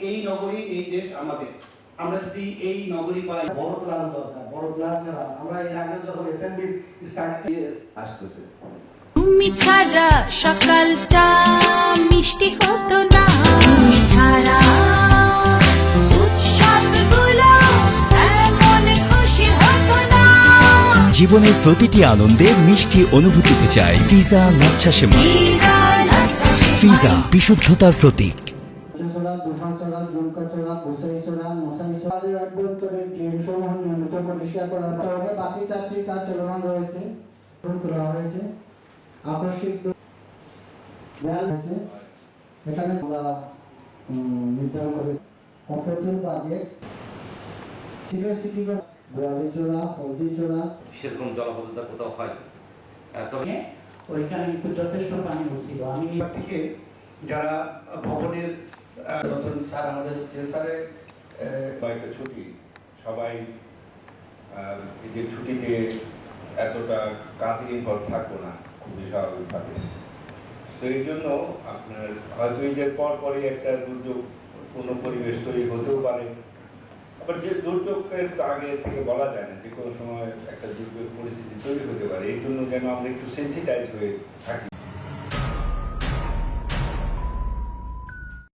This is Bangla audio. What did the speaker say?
এই নগরী, এই দেশ আমাদের। আমরা যদি এই নগরী পাই, বড় প্ল্যান দরকার। বড় প্ল্যান ছাড়া আমরা এর আগে যখন এসএমবি স্টার্ট আসতেছে, তুমি ছাড়া সকালটা মিষ্টি হতো না, তুমি ছাড়া উৎসবগুলো এমন খুশি হতো না। জীবনের প্রতিটি আনন্দে মিষ্টি অনুভূতিতে চাই ফিজা লাচ্ছা সেমাই। ফিজা বিশুদ্ধতার প্রতীক। নিয়মিত পরিষ্কার করার পরে বাকি চারটি কাজ চলমান রয়েছে, করা হয়েছে। আকস্মিক এখানে আমরা নির্ধারণ করেছি অপরতুল বাজেট সিলেট সিটি 42 জোড়া, 35 জোড়া। সেরকম জলাবদ্ধতা কোথাও হয়, তবে ওইখানে কিন্তু যথেষ্ট পানি ছিল। আমি থেকে যারা ভবনের নতুন স্যার আমাদের স্যারের কয়েকটা ছুটি, সবাই ঈদের ছুটিতে এতটা কাজে ইনভলভ থাকবো না খুবই স্বাভাবিকভাবে। তো এই জন্য আপনার হয়তো ঈদের পরই একটা দুর্যোগপূর্ণ পরিবেশ তৈরি হতেও পারে। আবার যে দুর্যোগের আগে থেকে বলা যায় না, যে কোনো সময় একটা দুর্যোগ পরিস্থিতি তৈরি হতে পারে। এই জন্য যেন আমরা একটু সেন্সিটাইজ হয়ে থাকি।